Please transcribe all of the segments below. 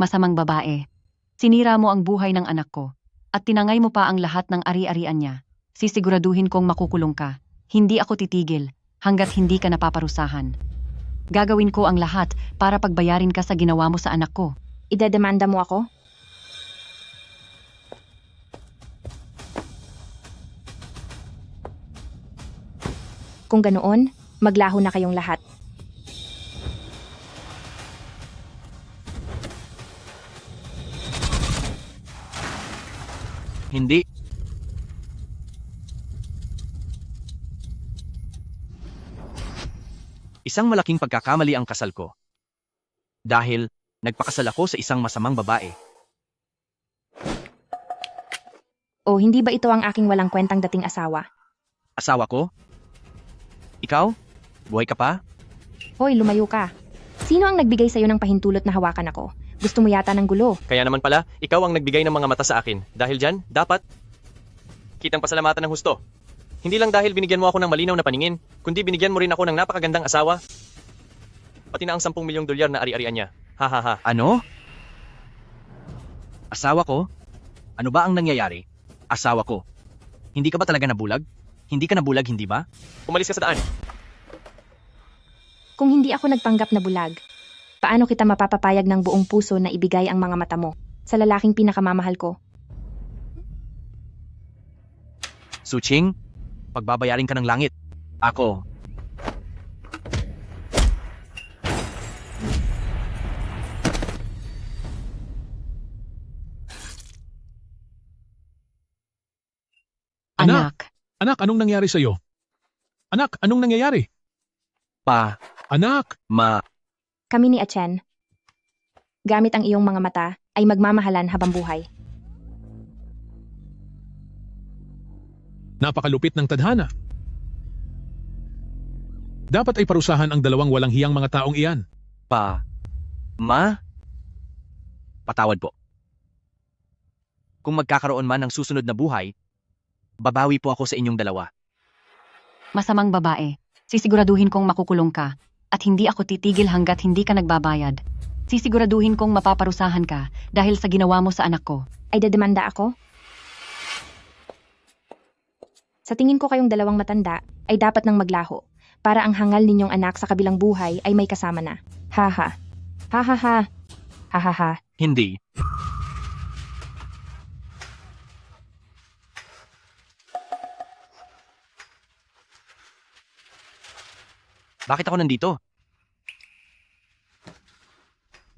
Masamang babae. Sinira mo ang buhay ng anak ko at tinangay mo pa ang lahat ng ari-arian niya. Sisiguraduhin kong makukulong ka. Hindi ako titigil hanggat hindi ka napaparusahan. Gagawin ko ang lahat para pagbayarin ka sa ginawa mo sa anak ko. Idedemanda mo ako? Kung ganoon, maglaho na kayong lahat. Hindi. Isang malaking pagkakamali ang kasal ko. Dahil nagpakasal ako sa isang masamang babae. O hindi ba ito ang aking walang kwentang dating asawa? Asawa ko? Ikaw? Buhay ka pa? Hoy, lumayo ka. Sino ang nagbigay sa'yo ng pahintulot na hawakan ako? Gusto mo yata ng gulo. Kaya naman pala, ikaw ang nagbigay ng mga mata sa akin. Dahil dyan, dapat kitang pasalamatan ng husto. Hindi lang dahil binigyan mo ako ng malinaw na paningin, kundi binigyan mo rin ako ng napakagandang asawa. Pati na ang 10 milyong dolyar na ari-arian niya. Ha ha ha. Ano? Asawa ko? Ano ba ang nangyayari? Asawa ko. Hindi ka ba talaga nabulag? Hindi ka nabulag, hindi ba? Umalis ka sa daan. Kung hindi ako nagpanggap na bulag, paano kita mapapapayag ng buong puso na ibigay ang mga mata mo sa lalaking pinakamamahal ko? Suching, pagbabayarin ka ng langit. Ako. Anak. Anak, anong nangyari sa'yo? Anak, anong nangyayari? Pa. Anak! Kami ni Achen, gamit ang iyong mga mata, ay magmamahalan habang buhay. Napakalupit ng tadhana. Dapat ay parusahan ang dalawang walang hiyang mga taong iyan. Patawad po. Kung magkakaroon man ng susunod na buhay, babawi po ako sa inyong dalawa. Masamang babae. Sisiguraduhin kong makukulong ka at hindi ako titigil hanggat hindi ka nagbabayad. Sisiguraduhin kong mapaparusahan ka dahil sa ginawa mo sa anak ko. Ay dedemanda ako? Sa tingin ko kayong dalawang matanda ay dapat nang maglaho para ang hangal ninyong anak sa kabilang buhay ay may kasama na. Haha. Hahaha. Hahaha. Hindi. Bakit ako nandito?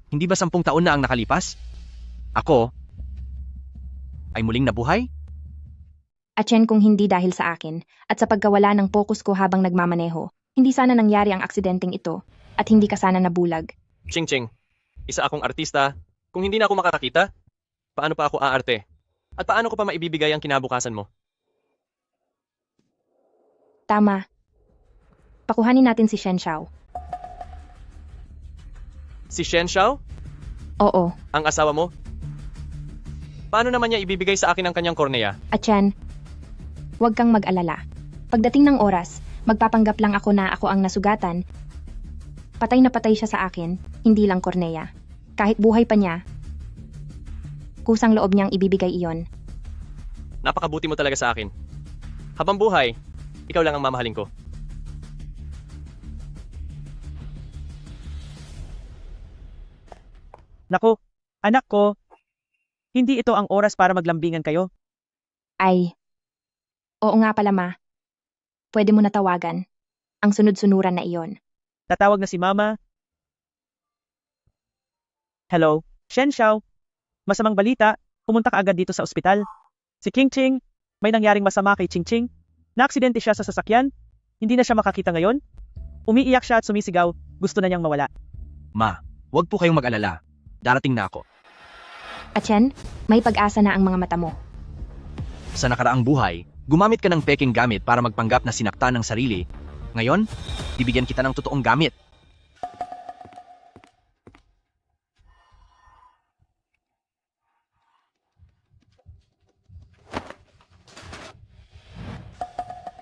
Hindi ba 10 taon na ang nakalipas? Ako ay muling nabuhay? Achen, kung hindi dahil sa akin at sa pagkawala ng focus ko habang nagmamaneho, hindi sana nangyari ang aksidenteng ito at hindi ka sana nabulag. Ching Ching, isa akong artista. Kung hindi na ako makakakita, paano pa ako aarte? At paano ko pa maibibigay ang kinabukasan mo? Tama. Pakuhanin natin si Shen Xiao. Si Shen Xiao? Oo. Ang asawa mo? Paano naman niya ibibigay sa akin ang kanyang kornea? Achen, huwag kang mag-alala. Pagdating ng oras, magpapanggap lang ako na ako ang nasugatan. Patay na patay siya sa akin, hindi lang kornea. Kahit buhay pa niya, kusang loob niyang ibibigay iyon. Napakabuti mo talaga sa akin. Habang buhay, ikaw lang ang mamahalin ko. Naku, anak ko, hindi ito ang oras para maglambingan kayo. Ay, oo nga pala ma. Pwede mo na tawagan ang sunod-sunuran na iyon. Tatawag na si Mama. Hello, Shen Xiao. Masamang balita, pumunta ka agad dito sa ospital. Si King Ching, may nangyaring masama kay Ching Ching. Naaksidente siya sa sasakyan. Hindi na siya makakita ngayon. Umiiyak siya at sumisigaw, gusto na niyang mawala. Ma, huwag po kayong mag-alala. Darating na ako. Achen, may pag-asa na ang mga mata mo. Sa nakaraang buhay, gumamit ka ng peking gamit para magpanggap na sinaktan ng sarili. Ngayon, bibigyan kita ng totoong gamit.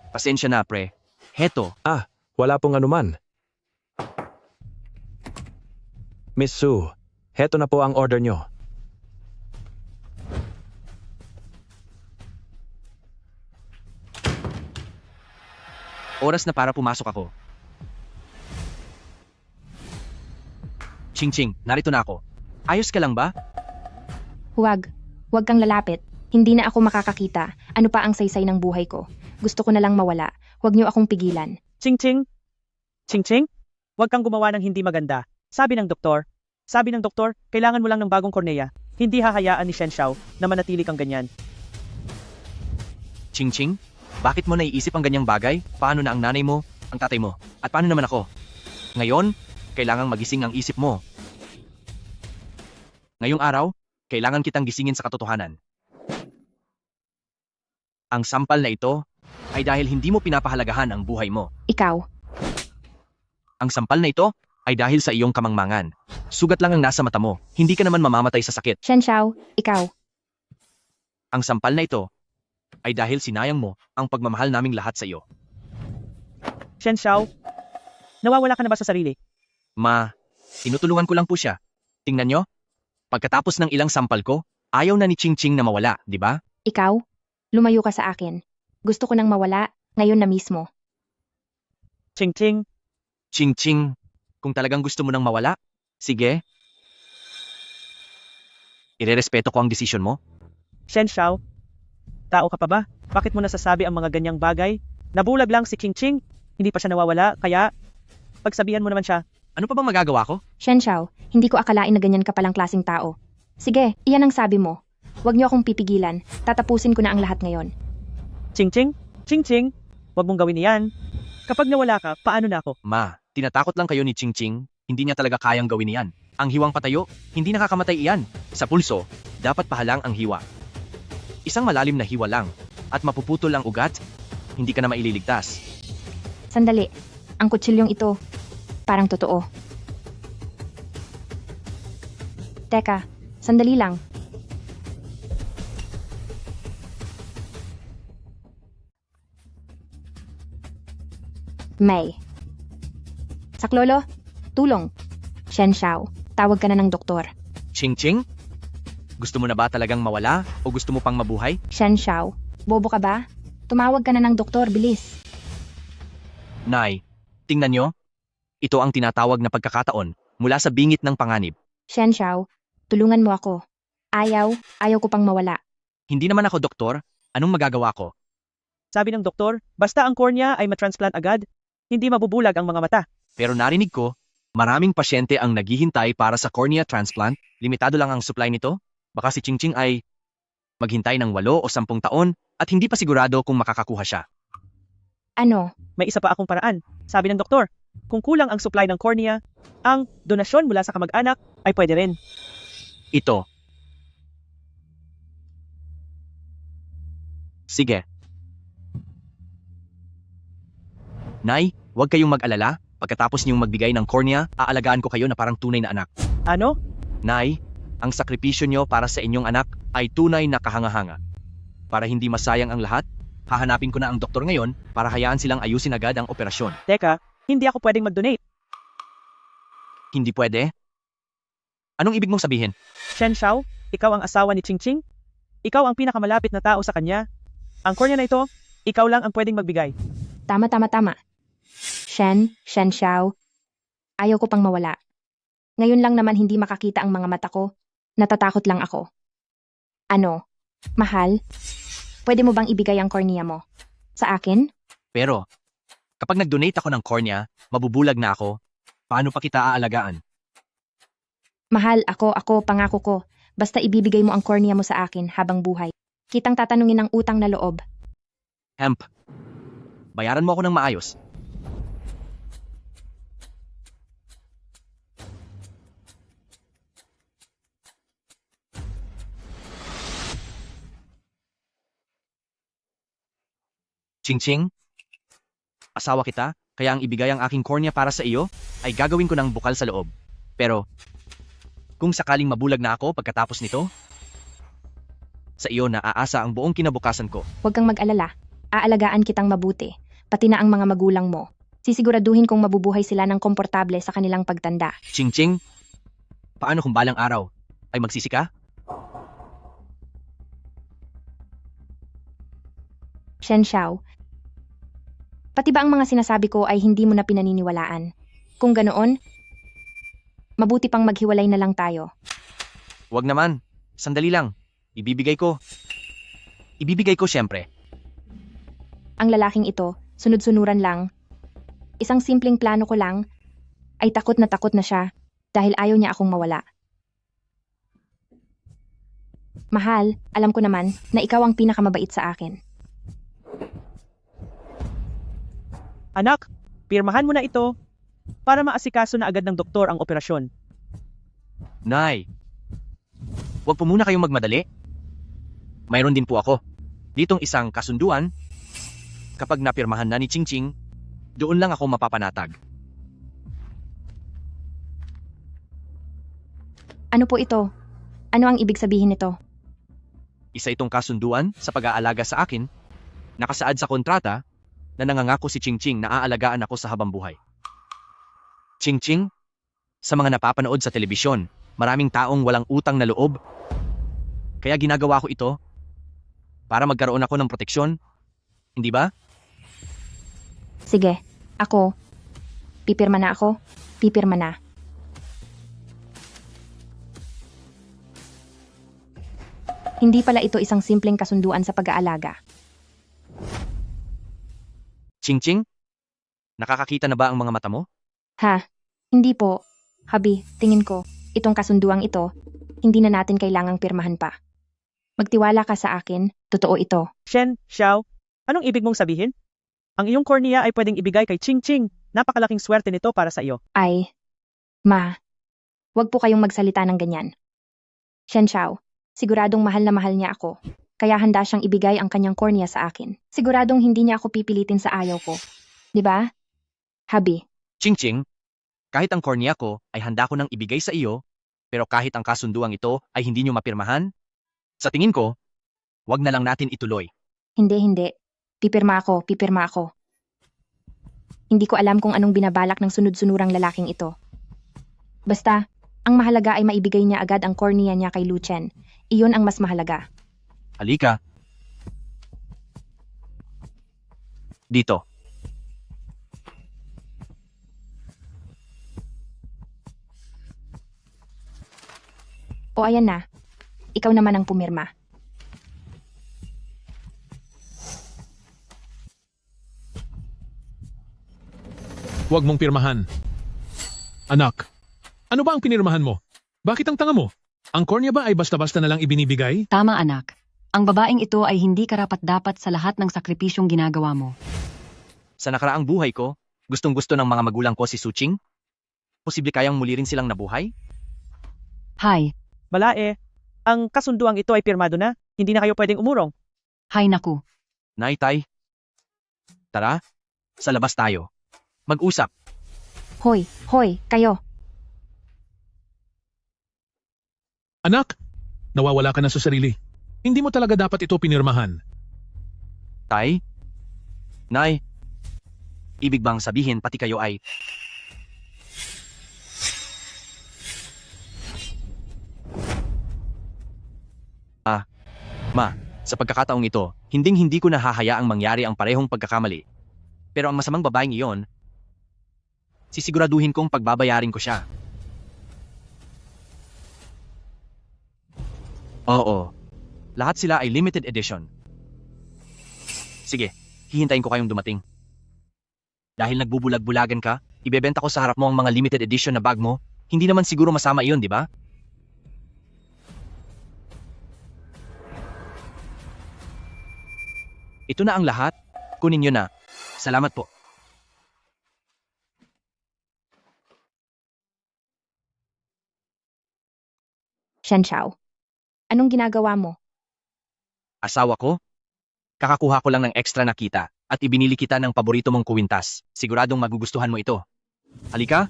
Pasensya na, pre. Heto, Wala pong anuman. Miss Sue, Heto na po ang order nyo. Oras na para pumasok ako. Ching, narito na ako. Ayos ka lang ba? Huwag. Huwag kang lalapit. Hindi na ako makakakita. Ano pa ang saysay ng buhay ko? Gusto ko na lang mawala. Huwag niyo akong pigilan. Ching Ching? Ching Ching? Huwag kang gumawa ng hindi maganda. Sabi ng doktor. Sabi ng doktor, kailangan mo lang ng bagong kornea. Hindi hahayaan ni Shen Xiao na manatili kang ganyan. Ching, bakit mo naiisip ang ganyang bagay? Paano na ang nanay mo, ang tatay mo, at paano naman ako? Ngayon, kailangang magising ang isip mo. Ngayong araw, kailangan kitang gisingin sa katotohanan. Ang sampal na ito ay dahil hindi mo pinapahalagahan ang buhay mo. Ikaw. Ang sampal na ito ay dahil sa iyong kamangmangan. Sugat lang ang nasa mata mo, hindi ka naman mamamatay sa sakit. Shen Xiao, ikaw. Ang sampal na ito ay dahil sinayang mo ang pagmamahal naming lahat sa iyo. Shen Xiao, nawawala ka na ba sa sarili? Ma, tinutulungan ko lang po siya. Tingnan nyo, pagkatapos ng ilang sampal ko, ayaw na ni Ching na mawala, di ba? Ikaw. Lumayo ka sa akin. Gusto ko nang mawala, ngayon na mismo. Ching Ching, Ching, kung talagang gusto mo nang mawala, sige. Irerespeto ko ang desisyon mo. Shen Xiao, tao ka pa ba? Bakit mo nasasabi ang mga ganyang bagay? Nabulag lang si Ching Ching, hindi pa siya nawawala, kaya pagsabihan mo naman siya. Ano pa bang magagawa ko? Shen Xiao, hindi ko akalain na ganyan ka palang klaseng tao. Sige, iyan ang sabi mo. Huwag niyo akong pipigilan. Tatapusin ko na ang lahat ngayon. Ching Ching, Ching Ching, huwag mong gawin iyan. Kapag nawala ka, paano na ako? Ma, tinatakot lang kayo ni Ching, hindi niya talaga kayang gawin iyan. Ang hiwang patayo, hindi nakakamatay iyan. Sa pulso, dapat pahalang ang hiwa. Isang malalim na hiwa lang, at mapuputol ang ugat, hindi ka na maililigtas. Sandali. Ang kutsilyong ito, parang totoo. Teka, sandali lang. May. Saklolo, tulong. Shen Xiao, tawag ka na ng doktor. Ching, gusto mo na ba talagang mawala o gusto mo pang mabuhay? Shen Xiao, bobo ka ba? Tumawag ka na ng doktor, bilis. Nay, tingnan nyo. Ito ang tinatawag na pagkakataon mula sa bingit ng panganib. Shen Xiao, tulungan mo ako. Ayaw ko pang mawala. Hindi naman ako doktor, anong magagawa ko? Sabi ng doktor, basta ang kornea ay matransplant agad, hindi mabubulag ang mga mata. Pero narinig ko, maraming pasyente ang naghihintay para sa cornea transplant, limitado lang ang supply nito. Baka si Ching ay maghintay ng 8 o 10 taon at hindi pa sigurado kung makakakuha siya. Ano? May isa pa akong paraan. Sabi ng doktor, kung kulang ang supply ng kornea, ang donasyon mula sa kamag-anak ay pwede rin. Ito. Sige. Nay, huwag kayong mag-alala. Pagkatapos niyong magbigay ng cornea, aalagaan ko kayo na parang tunay na anak. Ano? Nay, ang sakripisyo niyo para sa inyong anak ay tunay na kahanga-hanga. Para hindi masayang ang lahat, hahanapin ko na ang doktor ngayon para hayaan silang ayusin agad ang operasyon. Teka, hindi ako pwedeng mag-donate. Hindi pwede? Anong ibig mong sabihin? Shen Xiao, ikaw ang asawa ni Ching Ching. Ikaw ang pinakamalapit na tao sa kanya. Ang kornea na ito, ikaw lang ang pwedeng magbigay. Tama. Shen Xiao, ayaw ko pang mawala. Ngayon lang naman hindi makakita ang mga mata ko. Natatakot lang ako. Ano? Mahal? Pwede mo bang ibigay ang kornea mo? Sa akin? Pero, kapag nag-donate ako ng cornea, mabubulag na ako. Paano pa kita aalagaan? Mahal, ako, pangako ko. Basta ibibigay mo ang kornea mo sa akin habang buhay. Kitang tatanungin ng utang na loob. Hemp, bayaran mo ako ng maayos. Ching, asawa kita, kaya ang ibigay ang aking cornea para sa iyo, ay gagawin ko ng bukal sa loob. Pero, kung sakaling mabulag na ako pagkatapos nito, sa iyo na aasa ang buong kinabukasan ko. Huwag kang mag-alala. Aalagaan kitang mabuti, pati na ang mga magulang mo. Sisiguraduhin kong mabubuhay sila ng komportable sa kanilang pagtanda. Ching, Paano kung balang araw ay magsisi ka? Shen Xiao. Pati ba ang mga sinasabi ko ay hindi mo na pinaniniwalaan? Kung ganoon, mabuti pang maghiwalay na lang tayo. Wag naman. Sandali lang. Ibibigay ko. Ibibigay ko siyempre. Ang lalaking ito, sunod-sunuran lang. Isang simpleng plano ko lang, ay takot na siya dahil ayaw niya akong mawala. Mahal, alam ko naman na ikaw ang pinakamabait sa akin. Anak, pirmahan mo na ito para maasikaso na agad ng doktor ang operasyon. Nay, wag po muna kayong magmadali. Mayroon din po ako. Ditong isang kasunduan. Kapag napirmahan na ni Chingching, doon lang ako mapapanatag. Ano po ito? Ano ang ibig sabihin nito? Isa itong kasunduan sa pag-aalaga sa akin, nakasaad sa kontrata na nangangako si Chingching na aalagaan ako sa habang buhay. Chingching, sa mga napapanood sa telebisyon, maraming taong walang utang na loob. Kaya ginagawa ko ito para magkaroon ako ng proteksyon. Hindi ba? Sige, ako. Pipirma na ako. Pipirma na. Hindi pala ito isang simpleng kasunduan sa pag-aalaga. Chingching, nakakakita na ba ang mga mata mo? Ha? Hindi po. Habi, tingin ko, itong kasunduang ito, hindi na natin kailangang pirmahan pa. Magtiwala ka sa akin, totoo ito. Shen Xiao, anong ibig mong sabihin? Ang iyong kornea ay pwedeng ibigay kay Ching Ching. Napakalaking swerte nito para sa iyo. Ay, ma, wag po kayong magsalita ng ganyan. Shen Xiao, siguradong mahal na mahal niya ako. Kaya handa siyang ibigay ang kanyang kornea sa akin. Siguradong hindi niya ako pipilitin sa ayaw ko. 'Di ba? Habi, Chingching, kahit ang kornea ko ay handa ko nang ibigay sa iyo, pero kahit ang kasunduang ito ay hindi nyo mapirmahan, sa tingin ko, wag na lang natin ituloy. hindi. Pipirma ako. Hindi ko alam kung anong binabalak ng sunod-sunurang lalaking ito. Basta, ang mahalaga ay maibigay niya agad ang kornea niya kay Lu Chen. Iyon ang mas mahalaga. Halika. Dito. O ayan na. Ikaw naman ang pumirma. Huwag mong pirmahan. Anak, ano ba ang pinirmahan mo? Bakit ang tanga mo? Ang kornea ba ay basta-basta na lang ibinibigay? Tama anak. Ang babaeng ito ay hindi karapat-dapat sa lahat ng sakripisyong ginagawa mo. Sa nakaraang buhay ko, gustong-gusto ng mga magulang ko si Suching? Posible kayang muli rin silang nabuhay? Hay, Balae, ang kasunduang ito ay pirmado na. Hindi na kayo pwedeng umurong. hay naku. Nay, tay. Tara, sa labas tayo. Mag-usap. Hoy, kayo. Anak, nawawala ka na sa sarili. Hindi mo talaga dapat ito pinirmahan. Tay? Nay? Ibig bang sabihin pati kayo ay... Ma, sa pagkakataong ito, hinding-hindi ko nahahayaang mangyari ang parehong pagkakamali. Pero ang masamang babaeng iyon, sisiguraduhin kong pagbabayarin ko siya. Oo. Lahat sila ay limited edition. Sige, hihintayin ko kayong dumating. Dahil nagbubulag-bulagan ka, ibebenta ko sa harap mo ang mga limited edition na bag mo, hindi naman siguro masama iyon, di ba? Ito na ang lahat. Kunin nyo na. Salamat po. Shen Xiao. Anong ginagawa mo? Asawa ko? Kakakuha ko lang ng extra na kita at ibinili kita ng paborito mong kuwintas. Siguradong magugustuhan mo ito. Halika,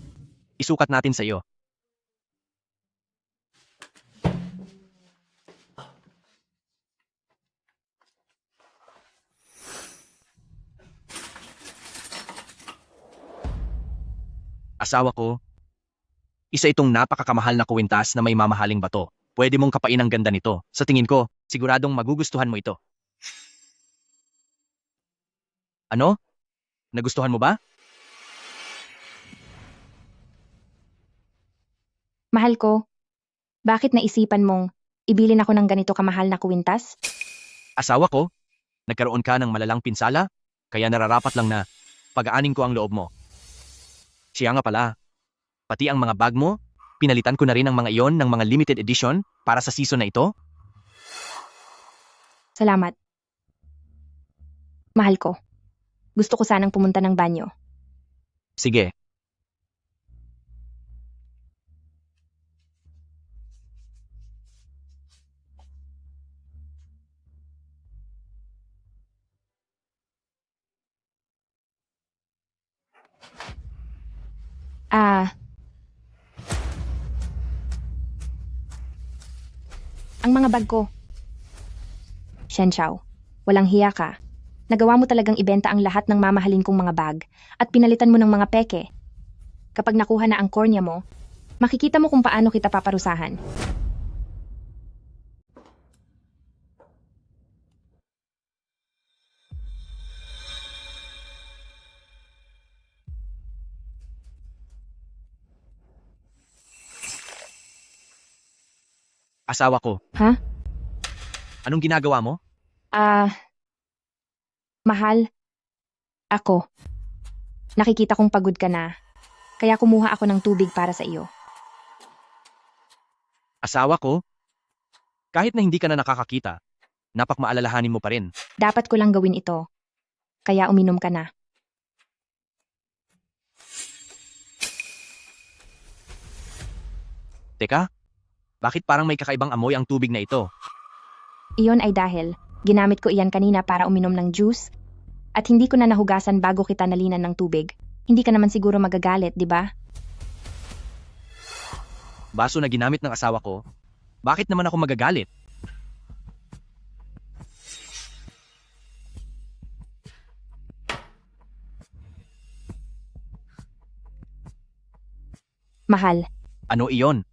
isukat natin sa iyo. Asawa ko, Isa itong napakakamahal na kuwintas na may mamahaling bato. Pwede mong kapain ang ganda nito. Sa tingin ko, siguradong magugustuhan mo ito. Ano? Nagustuhan mo ba? Mahal ko, bakit naisipan mong ibilin ako ng ganito kamahal na kuwintas? Asawa ko? Nagkaroon ka ng malalang pinsala? Kaya nararapat lang na pag-aanin ko ang loob mo. Siya nga pala, pati ang mga bag mo, pinalitan ko na rin ang mga iyon ng mga limited edition para sa season na ito. Salamat. Mahal ko, gusto ko sanang pumunta ng banyo. Sige. Ang mga bag ko. Shenxiao, walang hiya ka. Nagawa mo talagang ibenta ang lahat ng mamahalin kong mga bag at pinalitan mo ng mga peke. Kapag nakuha na ang kornya mo, makikita mo kung paano kita paparusahan. Asawa ko. Ha? Anong ginagawa mo? Mahal, ako. Nakikita kong pagod ka na, kaya kumuha ako ng tubig para sa iyo. Asawa ko? Kahit na hindi ka na nakakakita, napakmaalalahanin mo pa rin. Dapat ko lang gawin ito, kaya uminom ka na. Teka, bakit parang may kakaibang amoy ang tubig na ito? Iyon ay dahil ginamit ko iyan kanina para uminom ng juice at hindi ko na nahugasan bago kita nalinan ng tubig. Hindi ka naman siguro magagalit, di ba? Baso na ginamit ng asawa ko, bakit naman ako magagalit? Mahal, Ano iyon?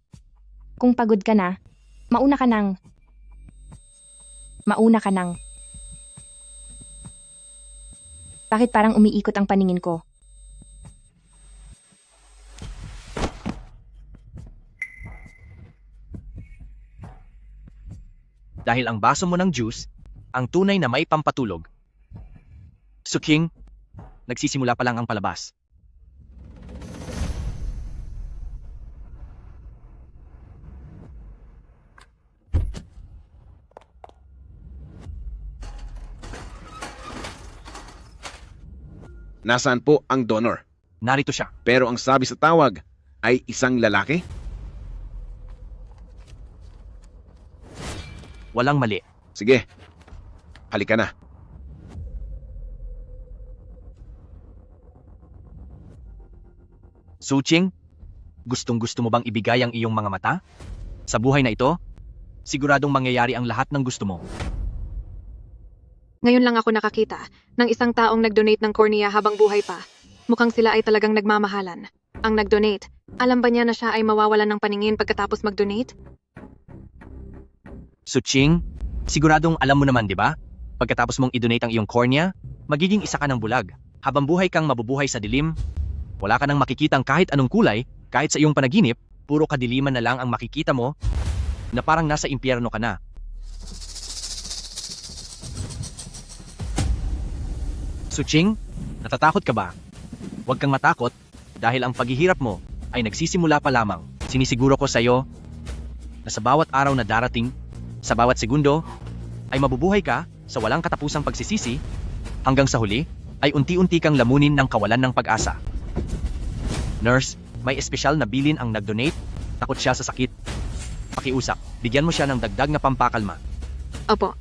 kung pagod ka na, mauna ka nang. Bakit parang umiikot ang paningin ko? Dahil ang baso mo ng juice, ang tunay na may pampatulog. Suking, nagsisimula pa lang ang palabas. Nasaan po ang donor? Narito siya. Pero ang sabi sa tawag ay isang lalaki? Walang mali. Sige, halika na. Suching, gustong-gusto mo bang ibigay ang iyong mga mata? Sa buhay na ito, siguradong mangyayari ang lahat ng gusto mo. Ngayon lang ako nakakita ng isang taong nag-donate ng cornea habang buhay pa. Mukhang sila ay talagang nagmamahalan. Ang nag-donate, alam ba niya na siya ay mawawalan ng paningin pagkatapos mag-donate? Suching, siguradong alam mo naman, di ba? Pagkatapos mong i-donate ang iyong cornea, magiging isa ka ng bulag. Habang buhay kang mabubuhay sa dilim, wala ka nang makikitang kahit anong kulay, kahit sa iyong panaginip, puro kadiliman na lang ang makikita mo, na parang nasa impyerno ka na. Suching, natatakot ka ba? Huwag kang matakot, dahil ang paghihirap mo ay nagsisimula pa lamang. Sinisiguro ko sa iyo na sa bawat araw na darating, sa bawat segundo, ay mabubuhay ka sa walang katapusang pagsisisi, hanggang sa huli, ay unti-unti kang lamunin ng kawalan ng pag-asa. Nurse, may espesyal na bilin ang nag-donate, takot siya sa sakit. Pakiusap, bigyan mo siya ng dagdag na pampakalma. Opo.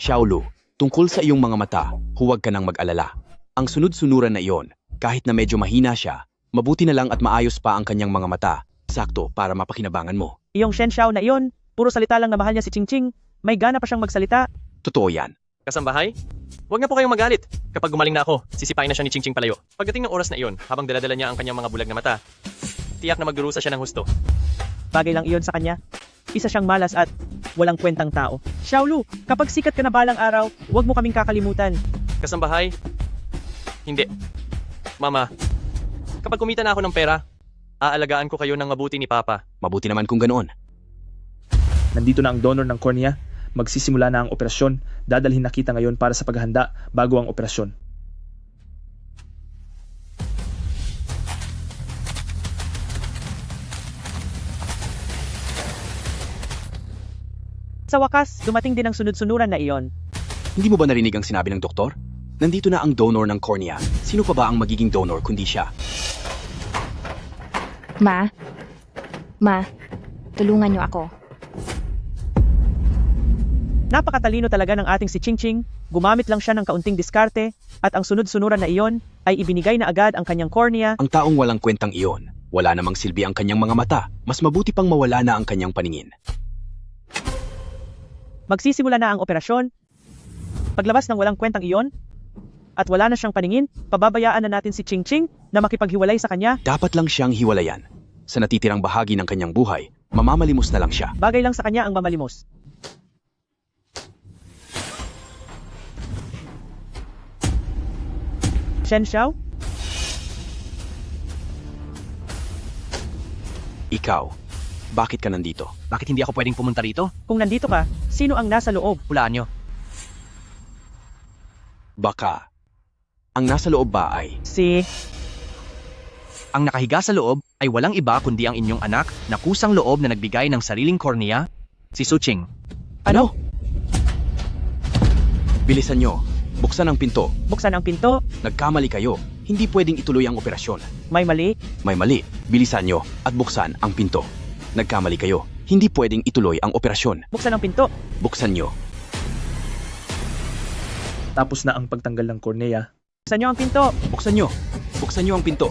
Xiaolu, tungkol sa iyong mga mata, huwag ka nang mag-alala. Ang sunod-sunuran na iyon Kahit na medyo mahina siya, mabuti na lang at maayos pa ang kanyang mga mata. Sakto para mapakinabangan mo. Iyong Shen Xiao na iyon, puro salita lang na mahal niya si Chingching. May gana pa siyang magsalita. Totoo yan. Kasambahay? Huwag na po kayong magalit. Kapag gumaling na ako, sisipain na siya ni Chingching palayo. Pagdating ng oras na iyon, habang daladala niya ang kanyang mga bulag na mata, tiyak na magdurusa siya ng husto. Bagay lang iyon sa kanya. Isa siyang malas at walang kwentang tao. Xiaolu, kapag sikat ka na balang araw, huwag mo kaming kakalimutan. Kasambahay? Hindi. Mama, kapag kumita na ako ng pera, aalagaan ko kayo ng mabuti ni Papa. Mabuti naman kung ganoon. Nandito na ang donor ng cornea. Magsisimula na ang operasyon. Dadalhin na kita ngayon para sa paghahanda bago ang operasyon. Sa wakas, dumating din ang sunod-sunuran na iyon. Hindi mo ba narinig ang sinabi ng doktor? Nandito na ang donor ng cornea. Sino pa ba ang magiging donor kundi siya? Ma, tulungan niyo ako. Napakatalino talaga ng ating si Chingching. Gumamit lang siya ng kaunting diskarte at ang sunod-sunuran na iyon ay ibinigay na agad ang kanyang cornea. Ang taong walang kwentang iyon. Wala namang silbi ang kanyang mga mata. Mas mabuti pang mawala na ang kanyang paningin. Magsisimula na ang operasyon. Paglabas ng walang kwentang iyon at wala na siyang paningin, pababayaan na natin si Chingching na makipaghiwalay sa kanya. Dapat lang siyang hiwalayan. Sa natitirang bahagi ng kanyang buhay, mamamalimos na lang siya. Bagay lang sa kanya ang mamalimos. Shen Xiao? Ikaw, bakit ka nandito? Bakit hindi ako pwedeng pumunta rito? Kung nandito ka, sino ang nasa loob? Hulaan nyo. Baka, ang nasa loob ba ay Ang nakahiga sa loob ay walang iba kundi ang inyong anak na kusang loob na nagbigay ng sariling kornea, si Suching. Ano? bilisan nyo. Buksan ang pinto. Buksan ang pinto? Nagkamali kayo. Hindi pwedeng ituloy ang operasyon. May mali? May mali. Bilisan nyo at buksan ang pinto. Nagkamali kayo. Hindi pwedeng ituloy ang operasyon. Buksan ang pinto? Buksan nyo. Tapos na ang pagtanggal ng cornea. Buksan nyo ang pinto! Buksan nyo. Buksan nyo ang pinto.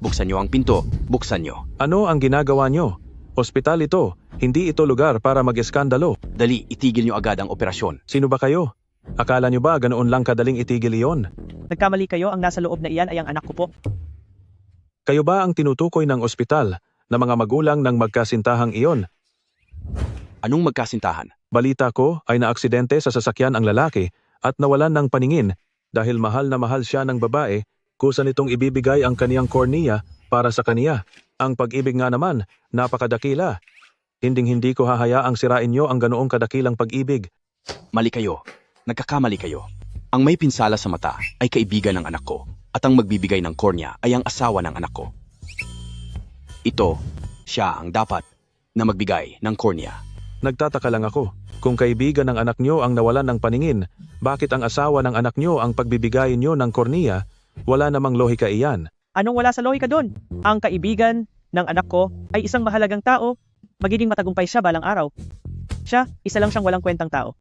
Buksan nyo ang pinto. Buksan nyo. Ano ang ginagawa nyo? Ospital ito. Hindi ito lugar para mag-eskandalo. Dali, itigil nyo agad ang operasyon. Sino ba kayo? Akala nyo ba ganoon lang kadaling itigil iyon? Nagkamali kayo, ang nasa loob na iyan ay ang anak ko po. Kayo ba ang tinutukoy ng ospital na mga magulang ng magkasintahang iyon? Anong magkasintahan? Balita ko ay naaksidente sa sasakyan ang lalaki at nawalan ng paningin dahil mahal na mahal siya ng babae, kusa nitong ibibigay ang kaniyang cornea para sa kaniya. Ang pag-ibig nga naman, napakadakila. Hinding-hindi ko hahayaang sirain nyo ang ganoong kadakilang pag-ibig. Mali kayo. Nagkakamali kayo. Ang may pinsala sa mata ay kaibigan ng anak ko at ang magbibigay ng kornea ay ang asawa ng anak ko. Ito, siya ang dapat na magbigay ng kornea. Nagtataka lang ako, kung kaibigan ng anak nyo ang nawalan ng paningin, bakit ang asawa ng anak nyo ang pagbibigayin nyo ng kornea? Wala namang lohika iyan. Anong wala sa lohika doon? Ang kaibigan ng anak ko ay isang mahalagang tao. Magiging matagumpay siya balang araw. Siya, isa lang siyang walang kwentang tao.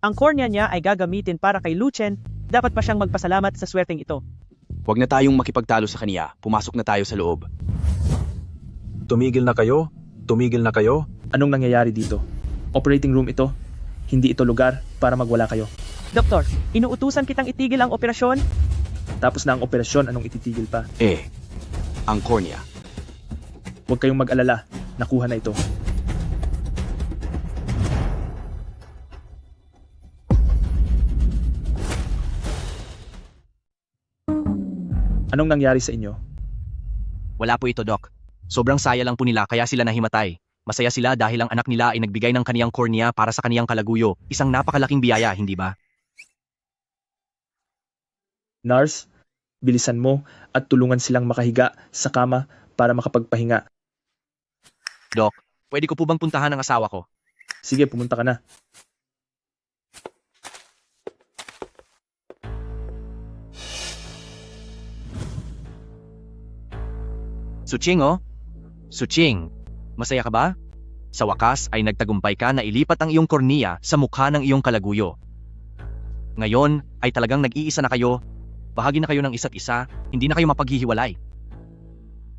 Ang kornea niya ay gagamitin para kay Luchen. Dapat pa siyang magpasalamat sa swerteng ito. Huwag na tayong makipagtalo sa kaniya. Pumasok na tayo sa loob. Tumigil na kayo? Tumigil na kayo? Anong nangyayari dito? Operating room ito. Hindi ito lugar para magwala kayo. Doktor, inuutusan kitang itigil ang operasyon. Tapos na ang operasyon, anong ititigil pa? Ang kornea. Huwag kayong mag-alala. Nakuha na ito. Anong nangyari sa inyo? Wala po ito, Doc. Sobrang saya lang po nila kaya sila nahimatay. Masaya sila dahil ang anak nila ay nagbigay ng kaniyang kornea para sa kaniyang kalaguyo. Isang napakalaking biyaya, hindi ba? Nurse, bilisan mo at tulungan silang makahiga sa kama para makapagpahinga. Doc, pwede ko po bang puntahan ang asawa ko? Sige, pumunta ka na. Suching, oh. Suching, masaya ka ba? Sa wakas ay nagtagumpay ka na ilipat ang iyong kornea sa mukha ng iyong kalaguyo. Ngayon ay talagang nag-iisa na kayo. Bahagi na kayo ng isa't isa, hindi na kayo mapaghihiwalay.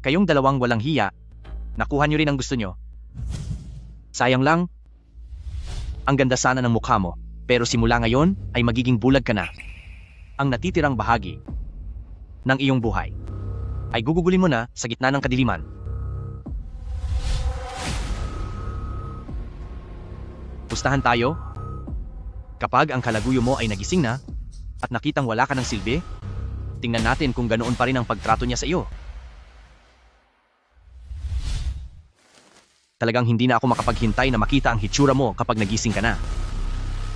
Kayong dalawang walang hiya, nakuha niyo rin ang gusto niyo. Sayang lang, ang ganda sana ng mukha mo, pero simula ngayon ay magiging bulag ka na. Ang natitirang bahagi ng iyong buhay ay gugugulin mo na sa gitna ng kadiliman. Pustahan tayo? Kapag ang kalaguyo mo ay nagising na at nakitang wala ka ng silbi, tingnan natin kung ganoon pa rin ang pagtrato niya sa iyo. Talagang hindi na ako makapaghintay na makita ang hitsura mo kapag nagising ka na.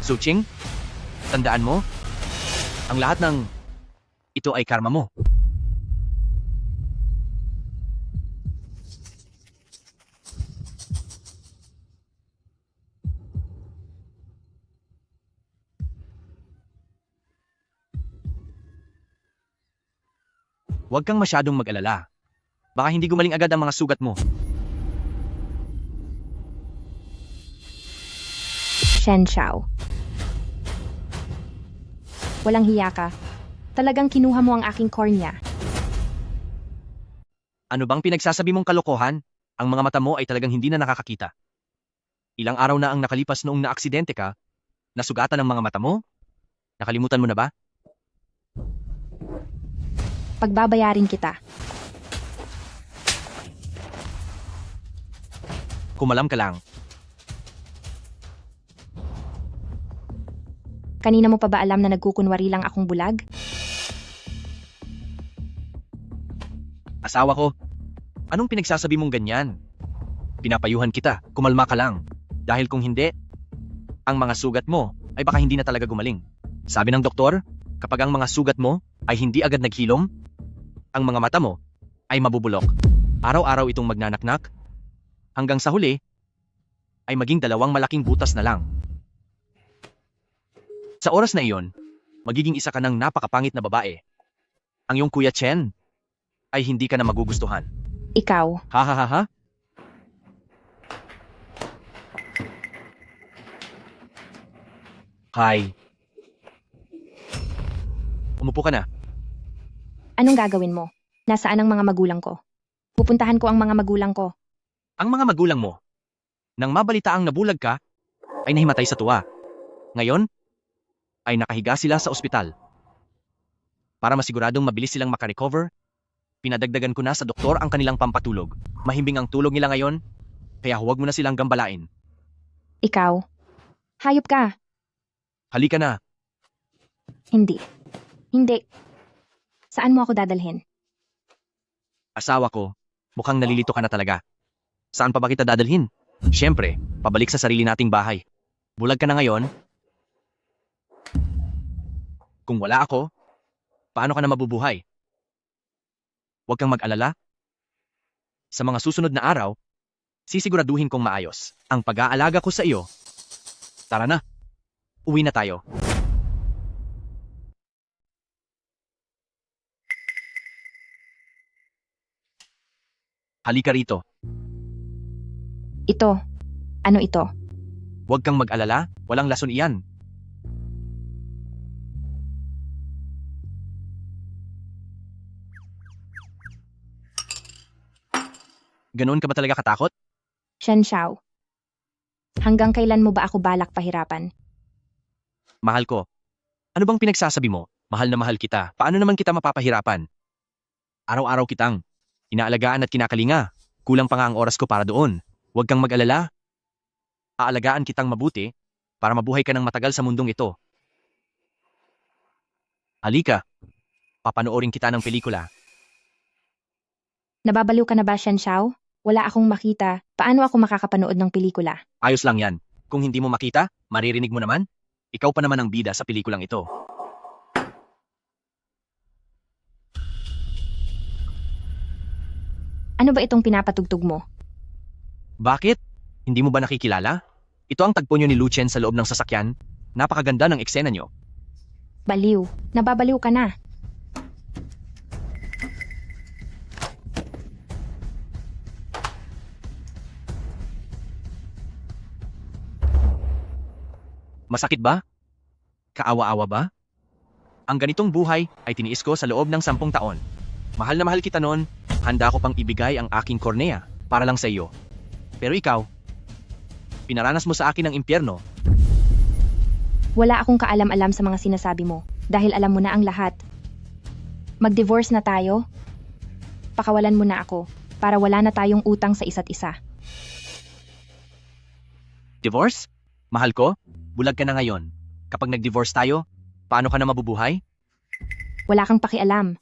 So Ching, tandaan mo, ang lahat ng ito ay karma mo. Huwag kang masyadong mag-alala. Baka hindi gumaling agad ang mga sugat mo. Shen Xiao. Walang hiya ka. Talagang kinuha mo ang aking cornea. Ano bang pinagsasabi mong kalokohan? Ang mga mata mo ay talagang hindi na nakakakita. Ilang araw na ang nakalipas noong naaksidente ka, nasugatan ang mga mata mo? Nakalimutan mo na ba? Pagbabayarin kita. Kumalam ka lang. Kanina mo pa ba alam na nagkukunwari lang akong bulag? Asawa ko, anong pinagsasabi mong ganyan? Pinapayuhan kita, kumalma ka lang. Dahil kung hindi, ang mga sugat mo ay baka hindi na talaga gumaling. Sabi ng doktor, kapag ang mga sugat mo ay hindi agad naghilom, ang mga mata mo ay mabubulok. Araw-araw itong magnanaknak, hanggang sa huli ay maging dalawang malaking butas na lang. Sa oras na iyon, magiging isa ka ng napakapangit na babae. Ang iyong Kuya Chen ay hindi ka na magugustuhan. Ikaw. Ha ha ha ha? Hi. Umupo ka na. Anong gagawin mo? Nasaan ang mga magulang ko? Pupuntahan ko ang mga magulang ko. Ang mga magulang mo, nang mabalitaang nabulag ka, ay nahimatay sa tuwa. Ngayon, ay nakahiga sila sa ospital. Para masiguradong mabilis silang makarecover, pinadagdagan ko na sa doktor ang kanilang pampatulog. Mahimbing ang tulog nila ngayon, kaya huwag mo na silang gambalain. Ikaw. Hayop ka. Halika na. Hindi. Hindi. Saan mo ako dadalhin? Asawa ko, mukhang nalilito ka na talaga. Saan pa ba kita dadalhin? Siyempre, pabalik sa sarili nating bahay. Bulag ka na ngayon. Kung wala ako, paano ka na mabubuhay? Huwag kang mag-alala. Sa mga susunod na araw, sisiguraduhin kong maayos ang pag-aalaga ko sa iyo. Tara na, uwi na tayo. Halika rito. Ito. Ano ito? Huwag kang mag-alala, walang lason iyan. Ganoon ka ba talaga katakot? Shen Xiao. Hanggang kailan mo ba ako balak pahirapan? Mahal ko. Ano bang pinagsasabi mo? Mahal na mahal kita. Paano naman kita mapapahirapan? Araw-araw kitang inaalagaan at kinakalinga. Kulang pa nga ang oras ko para doon. Huwag kang mag-alala. Aalagaan kitang mabuti para mabuhay ka ng matagal sa mundong ito. Halika. Papanoorin kita ng pelikula. Nababaliw ka na ba, Shen Xiao? Wala akong makita. Paano ako makakapanood ng pelikula? Ayos lang yan. Kung hindi mo makita, maririnig mo naman. Ikaw pa naman ang bida sa pelikulang ito. Ano ba itong pinapatugtog mo? Bakit? Hindi mo ba nakikilala? Ito ang tagpo niyo ni Lucien sa loob ng sasakyan. Napakaganda ng eksena niyo. Baliw. Nababaliw ka na. Masakit ba? Kaawa-awa ba? Ang ganitong buhay ay tiniis ko sa loob ng 10 taon. Mahal na mahal kita noon, handa ko pang ibigay ang aking kornea para lang sa iyo. Pero ikaw, pinaranas mo sa akin ang impyerno. Wala akong kaalam-alam sa mga sinasabi mo, dahil alam mo na ang lahat. Mag-divorce na tayo? Pakawalan mo na ako, para wala na tayong utang sa isa't isa. Divorce? Mahal ko, bulag ka na ngayon. Kapag nag-divorce tayo, paano ka na mabubuhay? Wala kang pakialam.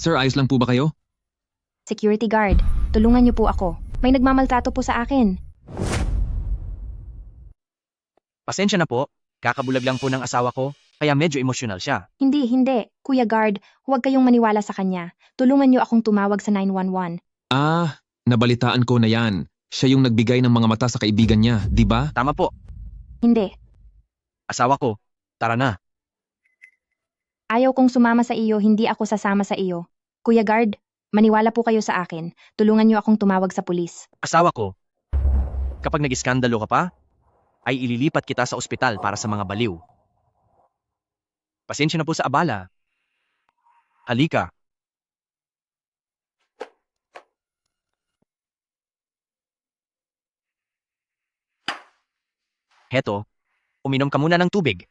Sir, ayos lang po ba kayo? Security guard, tulungan niyo po ako. May nagmamaltrato po sa akin. Pasensya na po, kakabulag lang po ng asawa ko, kaya medyo emosyonal siya. Hindi. Kuya guard, huwag kayong maniwala sa kanya. Tulungan niyo akong tumawag sa 911. Ah, nabalitaan ko na yan. Siya yung nagbigay ng mga mata sa kaibigan niya, di ba? Tama po, Hindi. asawa ko, tara na. Ayaw kong sumama sa iyo, hindi ako sasama sa iyo. Kuya guard, maniwala po kayo sa akin. Tulungan niyo akong tumawag sa pulis. Asawa ko, kapag nag-iskandalo ka pa, ay ililipat kita sa ospital para sa mga baliw. Pasensya na po sa abala. Halika. Heto, uminom ka muna ng tubig.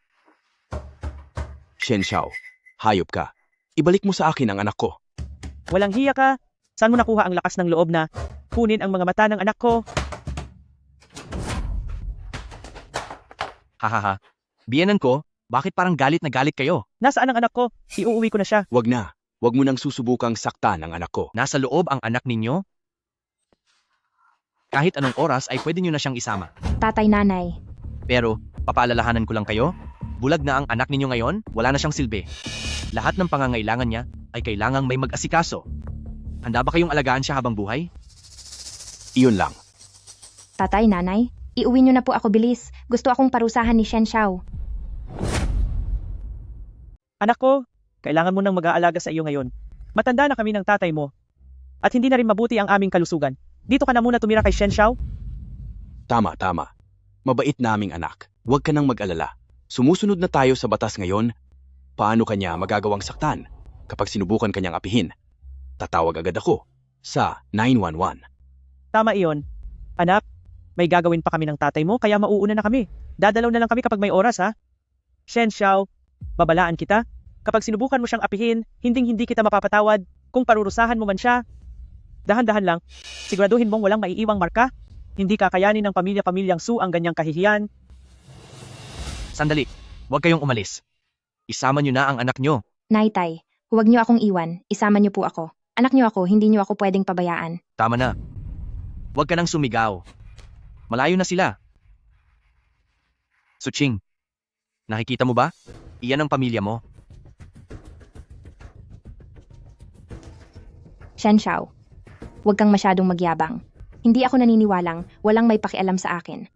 Shen Xiao, hayop ka. Ibalik mo sa akin ang anak ko. Walang hiya ka. Saan mo nakuha ang lakas ng loob na kunin ang mga mata ng anak ko? Hahaha. Biyenan ko, bakit parang galit na galit kayo? Nasaan ang anak ko? Iuuwi ko na siya. Wag na. Wag mo nang susubukang saktan ang anak ko. Nasa loob ang anak ninyo? Kahit anong oras ay pwede nyo na siyang isama. Tatay, nanay. Pero, papaalalahanan ko lang kayo, bulag na ang anak ninyo ngayon, wala na siyang silbi. Lahat ng pangangailangan niya ay kailangang may mag-asikaso. Handa ba kayong alagaan siya habang buhay? Iyon lang. Tatay, nanay, iuwi niyo na po ako bilis. Gusto akong parusahan ni Shen Xiao. Anak ko, kailangan mo nang mag-aalaga sa iyo ngayon. Matanda na kami ng tatay mo. At hindi na rin mabuti ang aming kalusugan. Dito ka na muna tumira kay Shen Xiao. Tama. Mabait naming anak. Huwag ka nang mag-alala. Sumusunod na tayo sa batas ngayon. Paano kanya magagawang saktan? Kapag sinubukan kanyang apihin, tatawag agad ako sa 911. Tama iyon. Anak, may gagawin pa kami ng tatay mo kaya mauuna na kami. Dadalaw na lang kami kapag may oras ha. Shen Xiao, babalaan kita. Kapag sinubukan mo siyang apihin, hindi kita mapapatawad. Kung parurusahan mo man siya, dahan-dahan lang. Siguraduhin mong walang maiiwang marka. Hindi kakayanin ng pamilya-pamilyang Su ang ganyang kahihiyan. Sandali, huwag kayong umalis. Isama nyo na ang anak nyo. Naitay, huwag niyo akong iwan. Isama niyo po ako. Anak niyo ako, hindi niyo ako pwedeng pabayaan. Tama na. Huwag ka nang sumigaw. Malayo na sila. Suching, nakikita mo ba? Iyan ang pamilya mo. Shen Xiao, huwag kang masyadong magyabang. Hindi ako naniniwalang walang may pakialam sa akin.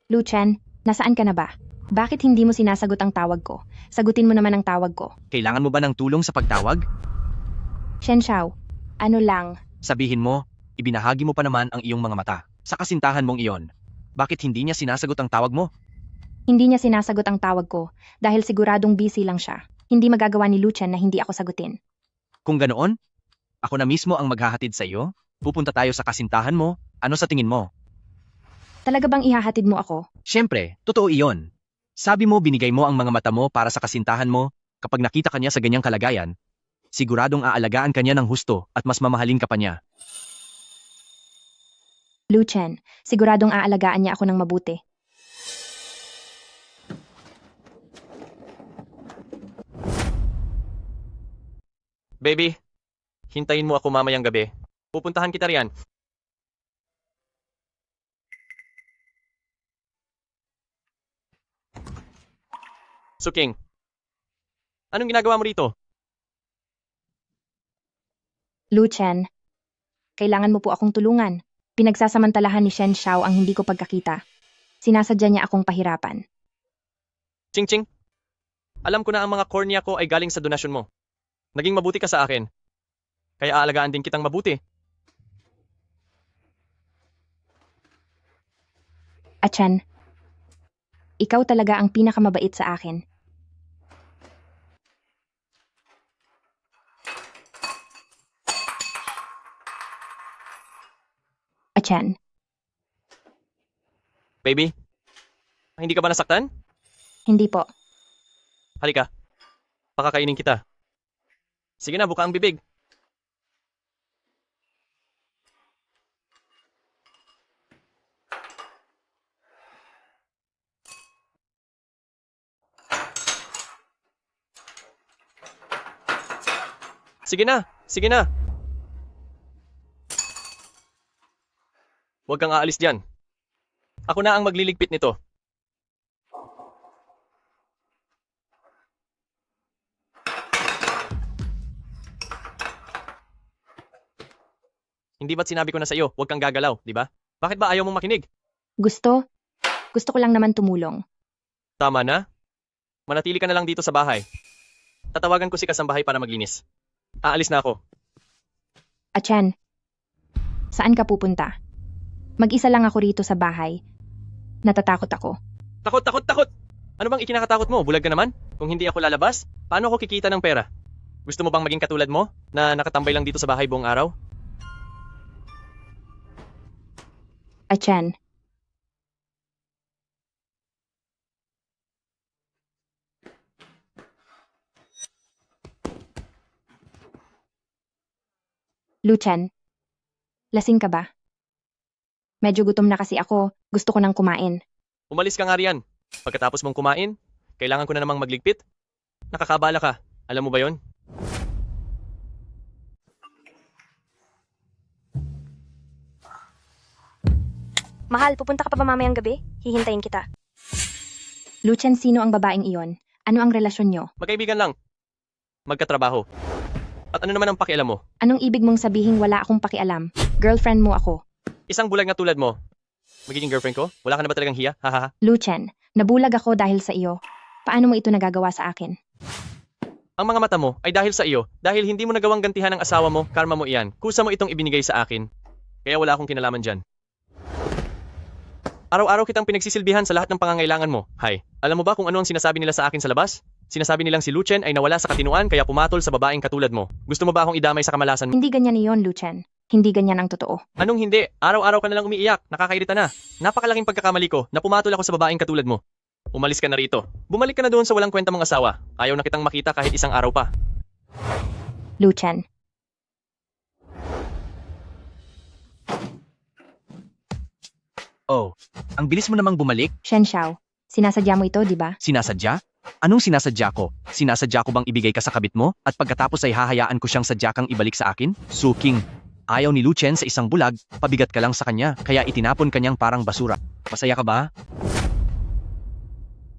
Luchan, nasaan ka na ba? Bakit hindi mo sinasagot ang tawag ko? Sagutin mo naman ang tawag ko. Kailangan mo ba ng tulong sa pagtawag? Shen Xiao, ano lang, Sabihin mo, ibinahagi mo pa naman ang iyong mga mata. Sa kasintahan mong iyon. Bakit hindi niya sinasagot ang tawag mo? hindi niya sinasagot ang tawag ko dahil siguradong busy lang siya. Hindi magagawa ni Luchan na hindi ako sagutin. Kung ganoon, ako na mismo ang maghahatid sa iyo. Pupunta tayo sa kasintahan mo. Ano sa tingin mo? Talaga bang ihahatid mo ako? Siyempre, totoo iyon. Sabi mo binigay mo ang mga mata mo para sa kasintahan mo. Kapag nakita kanya sa ganyang kalagayan, siguradong aalagaan kanya ng husto at mas mamahalin ka pa niya. Luchan, siguradong aalagaan niya ako ng mabuti. Baby, hintayin mo ako mamayang gabi. Pupuntahan kita riyan. Suking, Anong ginagawa mo rito? Lu Chen, kailangan mo po akong tulungan. Pinagsasamantalahan ni Shen Xiao ang hindi ko pagkakita. Sinasadya niya akong pahirapan. Ching Ching. Alam ko na ang mga cornea ko ay galing sa donasyon mo. Naging mabuti ka sa akin. Kaya aalagaan din kitang mabuti. Achan, ikaw talaga ang pinakamabait sa akin. Achan, Baby, hindi ka ba nasaktan? hindi po. Halika. Pakakainin kita. Sige na, buka ang bibig. Sige na, sige na. Huwag kang aalis diyan. Ako na ang magliligpit nito. Hindi ba't sinabi ko na sa iyo, huwag kang gagalaw, di ba? Bakit ba ayaw mong makinig? Gusto ko lang naman tumulong. Tama na. Manatili ka na lang dito sa bahay. Tatawagan ko si kasambahay para maglinis. Aalis na ako. Achan, saan ka pupunta? Mag-isa lang ako rito sa bahay. Natatakot ako. Takot, takot, takot! Ano bang ikinakatakot mo? Bulag ka naman? Kung hindi ako lalabas, paano ako kikita ng pera? Gusto mo bang maging katulad mo, na nakatambay lang dito sa bahay buong araw? Achan, Luchan, lasing ka ba? Medyo gutom na kasi ako. Gusto ko nang kumain. Umalis ka nga riyan. Pagkatapos mong kumain, kailangan ko na namang magligpit. Nakakabala ka. Alam mo ba yon? Mahal, pupunta ka pa ba mamayang gabi? Hihintayin kita. Luchan, sino ang babaeng iyon? Ano ang relasyon nyo? Magkaibigan lang. Magkatrabaho. At ano naman ang pakialam mo? Anong ibig mong sabihin wala akong pakialam? Girlfriend mo ako. Isang bulag na tulad mo. Magiging girlfriend ko? Wala ka na ba talagang hiya? Hahaha. Luchan, nabulag ako dahil sa iyo. Paano mo ito nagagawa sa akin? Ang mga mata mo ay dahil sa iyo. Dahil hindi mo nagawang gantihan ng asawa mo, karma mo iyan. Kusa mo itong ibinigay sa akin. Kaya wala akong kinalaman dyan. Araw-araw kitang pinagsisilbihan sa lahat ng pangangailangan mo. Hay, alam mo ba kung ano ang sinasabi nila sa akin sa labas? Sinasabi nilang si Lucien ay nawala sa katinuan kaya pumatol sa babaeng katulad mo. Gusto mo ba akong idamay sa kamalasan mo? Hindi ganyan iyon, Luchan. Hindi ganyan ang totoo. Anong hindi? Araw-araw ka na lang umiiyak. Nakakairita na. Napakalaking pagkakamali ko na pumatol ako sa babaeng katulad mo. Umalis ka na rito. Bumalik ka na doon sa walang kwenta mong asawa. Ayaw na kitang makita kahit isang araw pa. Luchan, Oh, ang bilis mo namang bumalik? Shen Xiao, sinasadya mo ito, di ba? Sinasadya? Anong sinasadya ko? Sinasadya ko bang ibigay ka sa kabit mo? At pagkatapos ay hahayaan ko siyang sadya kang ibalik sa akin? Suking. Ayaw ni Lucien sa isang bulag, pabigat ka lang sa kanya, kaya itinapon kanyang parang basura. Masaya ka ba?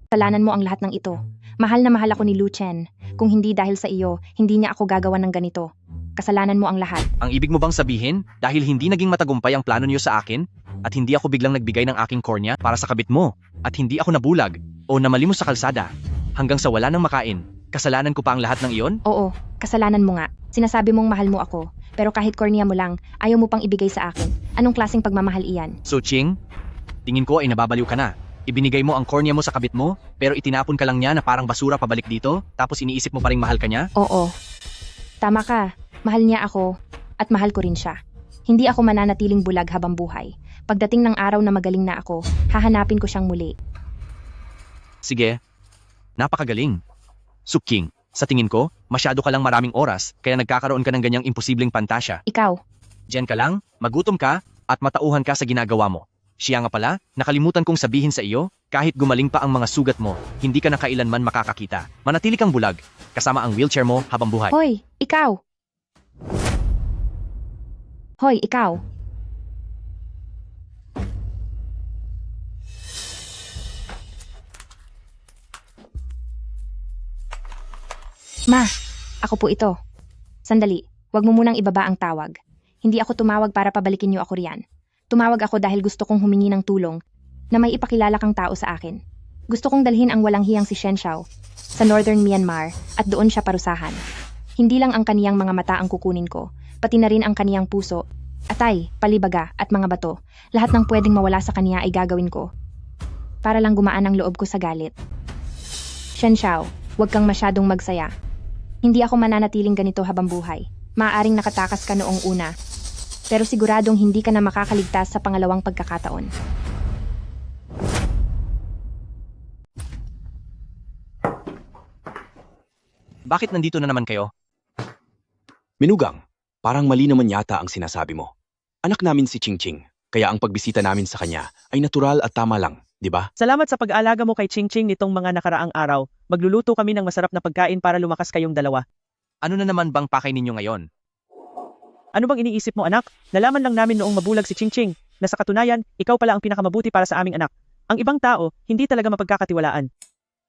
Kasalanan mo ang lahat ng ito. Mahal na mahal ako ni Lucien. Kung hindi dahil sa iyo, hindi niya ako gagawa ng ganito. Kasalanan mo ang lahat. Ang ibig mo bang sabihin, dahil hindi naging matagumpay ang plano niyo sa akin, at hindi ako biglang nagbigay ng aking kornea para sa kabit mo, at hindi ako nabulag, o namalimos sa kalsada, hanggang sa wala nang makain, kasalanan ko pa ang lahat ng iyon? Oo, kasalanan mo nga. Sinasabi mong mahal mo ako, pero kahit kornea mo lang, ayaw mo pang ibigay sa akin. Anong klaseng pagmamahal iyan? So Ching, tingin ko ay nababaliw ka na. Ibinigay mo ang kornea mo sa kabit mo, pero itinapon ka lang niya na parang basura pabalik dito, tapos iniisip mo pa ring mahal ka niya? Oo. Tama ka. Mahal niya ako, at mahal ko rin siya. Hindi ako mananatiling bulag habang buhay. Pagdating ng araw na magaling na ako, hahanapin ko siyang muli. Sige, napakagaling. Suking, sa tingin ko, masyado ka lang maraming oras, kaya nagkakaroon ka ng ganyang imposibleng pantasya. Ikaw, Diyan ka lang, magutom ka, at matauhan ka sa ginagawa mo. Siya nga pala, nakalimutan kong sabihin sa iyo, kahit gumaling pa ang mga sugat mo, hindi ka na kailanman makakakita. Manatili kang bulag, kasama ang wheelchair mo habang buhay. Hoy, ikaw! Hoy, ikaw! Ma, ako po ito. Sandali, wag mo munang ibaba ang tawag. Hindi ako tumawag para pabalikin niyo ako riyan. Tumawag ako dahil gusto kong humingi ng tulong na may ipakilala kang tao sa akin. Gusto kong dalhin ang walang hiyang si Shen Shao sa Northern Myanmar at doon siya parusahan. Hindi lang ang kaniyang mga mata ang kukunin ko, pati na rin ang kaniyang puso, atay, palibaga at mga bato. Lahat ng pwedeng mawala sa kaniya ay gagawin ko. Para lang gumaan ang loob ko sa galit. Shen Shao, huwag kang masyadong magsaya. Hindi ako mananatiling ganito habang buhay. Maaaring nakatakas ka noong una, pero siguradong hindi ka na makakaligtas sa pangalawang pagkakataon. Bakit nandito na naman kayo? Minugang, parang mali naman yata ang sinasabi mo. Anak namin si Ching Ching, kaya ang pagbisita namin sa kanya ay natural at tama lang, di ba? Salamat sa pag-aalaga mo kay Ching Ching nitong mga nakaraang araw. Magluluto kami ng masarap na pagkain para lumakas kayong dalawa. Ano na naman bang pakay ninyo ngayon? Ano bang iniisip mo, anak? Nalaman lang namin noong mabulag si Ching Ching na sa katunayan, ikaw pala ang pinakamabuti para sa aming anak. Ang ibang tao, hindi talaga mapagkakatiwalaan.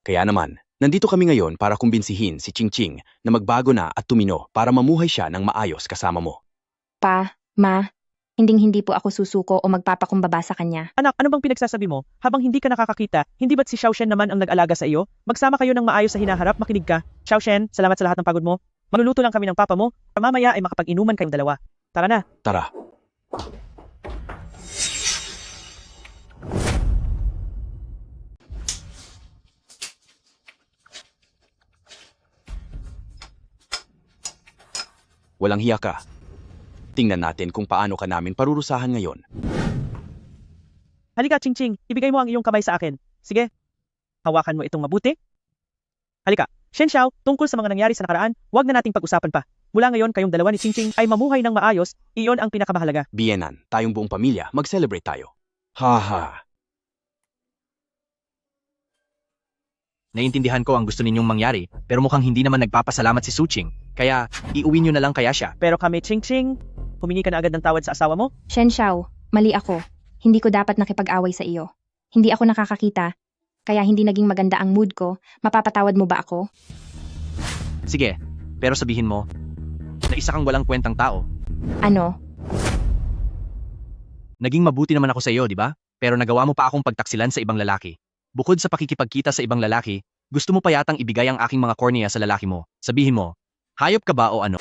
Kaya naman, nandito kami ngayon para kumbinsihin si Ching Ching na magbago na at tumino para mamuhay siya ng maayos kasama mo. Pa, ma, hinding-hindi po ako susuko o magpapakumbaba sa kanya. Anak, ano bang pinagsasabi mo? Habang hindi ka nakakakita, hindi ba't si Xiao Shen naman ang nag-alaga sa iyo? Magsama kayo ng maayos sa hinaharap, makinig ka. Xiao Shen, salamat sa lahat ng pagod mo. Maluluto lang kami ng papa mo, para mamaya ay makapag-inuman kayong dalawa. Tara na. Tara. Walang hiya ka. Tingnan natin kung paano ka namin parurusahan ngayon. Halika, Ching Ching, ibigay mo ang iyong kamay sa akin. Sige, hawakan mo itong mabuti. Halika, Shen Shao, tungkol sa mga nangyari sa nakaraan, huwag na nating pag-usapan pa. Mula ngayon, kayong dalawa ni Ching Ching ay mamuhay ng maayos, iyon ang pinakamahalaga. Bienan, tayong buong pamilya, mag-celebrate tayo. Haha. Naiintindihan ko ang gusto ninyong mangyari, pero mukhang hindi naman nagpapasalamat si Suching, kaya iuwi nyo na lang kaya siya. Pero kami, Ching Ching, humingi ka na agad ng tawad sa asawa mo? Shen Shao, mali ako. Hindi ko dapat nakipag-away sa iyo. Hindi ako nakakakita, kaya hindi naging maganda ang mood ko. Mapapatawad mo ba ako? Sige, pero sabihin mo, na isa kang walang kwentang tao. Ano? Naging mabuti naman ako sa iyo, di ba? Pero nagawa mo pa akong pagtaksilan sa ibang lalaki. Bukod sa pakikipagkita sa ibang lalaki, gusto mo pa yatang ibigay ang aking mga kornea sa lalaki mo. Sabihin mo, hayop ka ba o ano?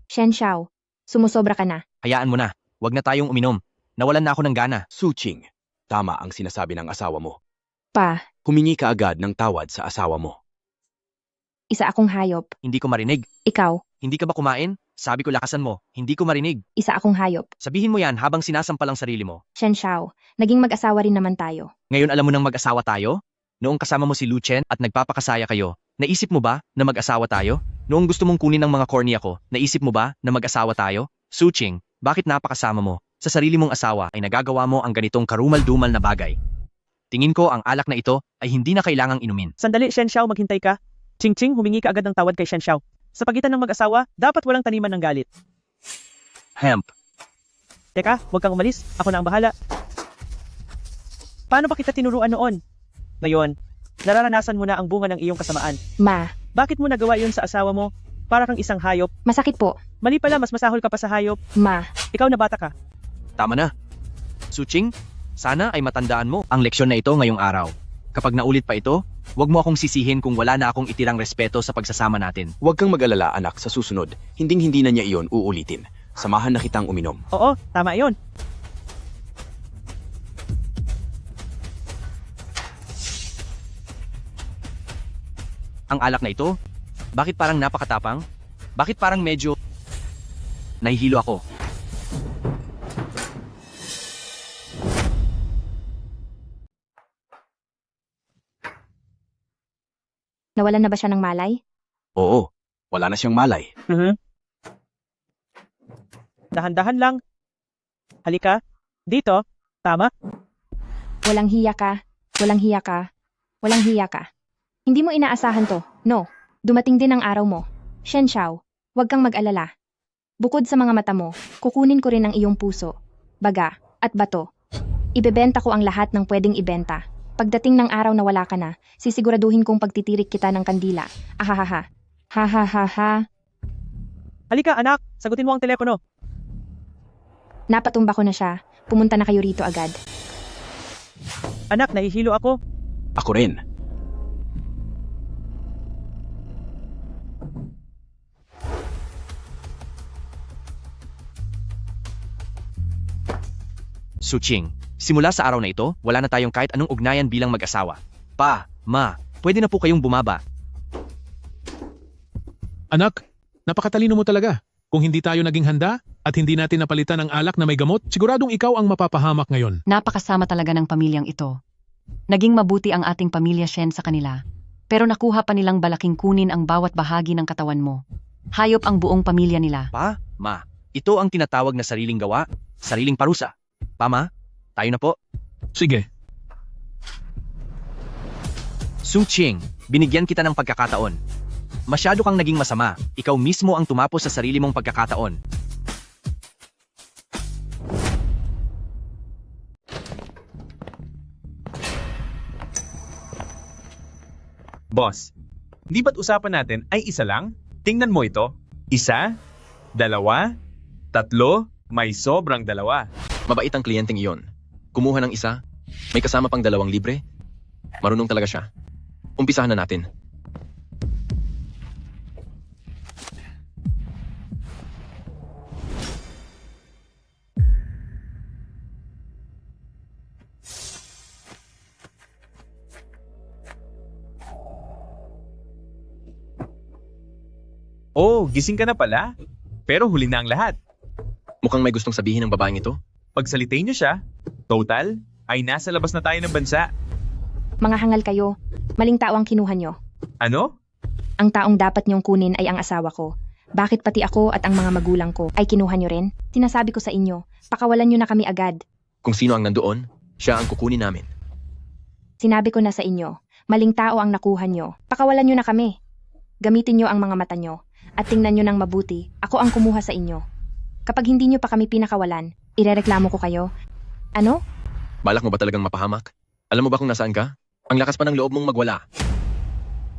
Shen Shao, sumusobra ka na. Hayaan mo na, wag na tayong uminom. Nawalan na ako ng gana. Suching, tama ang sinasabi ng asawa mo. Pa, Humingi ka agad ng tawad sa asawa mo. isa akong hayop. Hindi ko marinig. Ikaw, Hindi ka ba kumain? Sabi ko lakasan mo, hindi ko marinig. isa akong hayop. Sabihin mo yan habang sinasampal ang sarili mo. Shen Shao, naging mag-asawa rin naman tayo. Ngayon alam mo nang mag-asawa tayo? Noong kasama mo si Lu Chen at nagpapakasaya kayo, naisip mo ba na mag-asawa tayo? Noong gusto mong kunin ang mga cornea ko, naisip mo ba na mag-asawa tayo? Suching, bakit napakasama mo? Sa sarili mong asawa ay nagagawa mo ang ganitong karumal-dumal na bagay. Tingin ko ang alak na ito ay hindi na kailangang inumin. Sandali, Shen Shao, maghintay ka. Ching Ching, humingi ka agad ng tawad kay Shen Shao. Sa pagitan ng mag-asawa, dapat walang taniman ng galit. Hemp. Teka, huwag kang umalis. Ako na ang bahala. Paano pa kita tinuruan noon? Ngayon, nararanasan mo na ang bunga ng iyong kasamaan. Ma, Bakit mo nagawa yun sa asawa mo? Para kang isang hayop. masakit po. Mali pala, mas masahol ka pa sa hayop. Ma, Ikaw na bata ka. Tama na. Suching, sana ay matandaan mo ang leksyon na ito ngayong araw. Kapag naulit pa ito, huwag mo akong sisihin kung wala na akong itirang respeto sa pagsasama natin. Huwag kang mag-alala, anak, sa susunod. Hinding-hindi na niya iyon uulitin. Samahan na kitang uminom. Oo, tama yun. Ang alak na ito, bakit parang napakatapang? Bakit parang medyo nahihilo ako? nawalan na ba siya ng malay? Oo, wala na siyang malay. Dahan-dahan lang. Halika. Dito. Tama. Walang hiya ka. Walang hiya ka. Walang hiya ka. Hindi mo inaasahan to. No. Dumating din ang araw mo. Shen Shao, huwag kang mag-alala. Bukod sa mga mata mo, kukunin ko rin ang iyong puso, baga, at bato. Ibebenta ko ang lahat ng pwedeng ibenta. Pagdating ng araw na wala ka na, sisiguraduhin kong pagtitirik kita ng kandila. Ahahaha. Ha ha ha ha. Halika anak, sagutin mo ang telepono. Napatumba ko na siya. Pumunta na kayo rito agad. Anak, nahihilo ako. Ako rin. Suching, simula sa araw na ito, wala na tayong kahit anong ugnayan bilang mag-asawa. Pa, ma, pwede na po kayong bumaba. Anak, napakatalino mo talaga. Kung hindi tayo naging handa at hindi natin napalitan ang alak na may gamot, siguradong ikaw ang mapapahamak ngayon. Napakasama talaga ng pamilyang ito. Naging mabuti ang ating pamilya Shen sa kanila. Pero nakuha pa nilang balaking kunin ang bawat bahagi ng katawan mo. Hayop ang buong pamilya nila. Pa, ma, ito ang tinatawag na sariling gawa, sariling parusa. Pa, ma, tayo na po. Sige, Suching, binigyan kita ng pagkakataon. Masyado kang naging masama. Ikaw mismo ang tumapos sa sarili mong pagkakataon. Boss, di ba't usapan natin ay isa lang? Tingnan mo ito. Isa, dalawa, tatlo, may sobrang dalawa. Mabait ang kliyenteng iyon. Kumuha ng isa, may kasama pang 2 libre. Marunong talaga siya. Umpisahan na natin. Oh, gising ka na pala. Pero huli na ang lahat. Mukhang may gustong sabihin ng babaeng ito. Pagsalitain niyo siya, total, ay nasa labas na tayo ng bansa. Mga hangal kayo. Maling tao ang kinuha nyo. Ano? Ang taong dapat nyong kunin ay ang asawa ko. Bakit pati ako at ang mga magulang ko ay kinuha nyo rin? Sinasabi ko sa inyo, pakawalan nyo na kami agad. Kung sino ang nandoon, siya ang kukunin namin. Sinabi ko na sa inyo, maling tao ang nakuha nyo. Pakawalan nyo na kami. Gamitin nyo ang mga mata nyo at tingnan nyo ng mabuti. Ako ang kumuha sa inyo. Kapag hindi nyo pa kami pinakawalan, irereklamo ko kayo. Ano? Balak mo ba talagang mapahamak? Alam mo ba kung nasaan ka? Ang lakas pa ng loob mong magwala.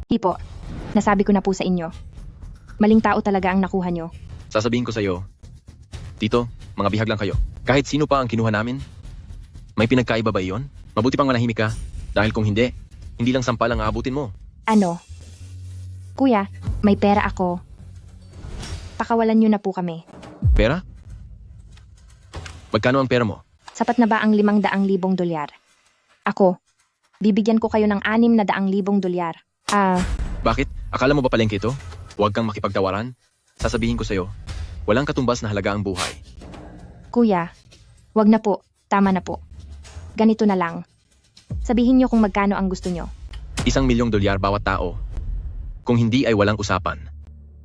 Hipo, nasabi ko na po sa inyo. Maling tao talaga ang nakuha nyo. Sasabihin ko sa'yo, Tito, mga bihag lang kayo. Kahit sino pa ang kinuha namin, may pinagkaiba ba iyon? Mabuti pang manahimik ka, dahil kung hindi, hindi lang sampal ang aabutin mo. Ano? Kuya, may pera ako. Pakawalan nyo na po kami. Pera? Magkano ang pera mo? Sapat na ba ang 500,000 dolyar? Ako, bibigyan ko kayo ng 600,000 dolyar. Bakit? Akala mo ba palengke ito? Huwag kang makipagtawaran. Sasabihin ko sa'yo, walang katumbas na halaga ang buhay. Kuya, wag na po. Tama na po. Ganito na lang. Sabihin nyo kung magkano ang gusto nyo. $1,000,000 bawat tao. Kung hindi ay walang usapan.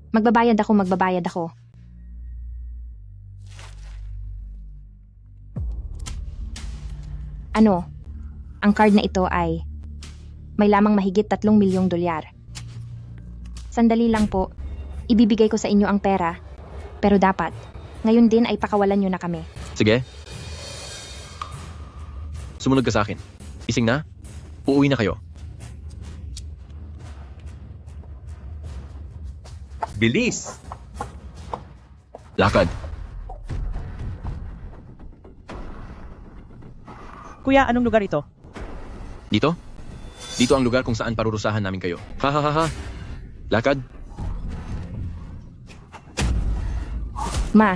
Magbabayad ako. Ano? Ang card na ito ay may lamang mahigit 3,000,000 dolyar. Sandali lang po. Ibibigay ko sa inyo ang pera. Pero dapat, ngayon din ay pakawalan nyo na kami. Sige. Sumunod ka sa akin. Ising na? Uuwi na kayo. Bilis! Lakad. Kuya, anong lugar ito? Dito? Dito ang lugar kung saan parurusahan namin kayo. Ha ha ha ha. Lakad. Ma,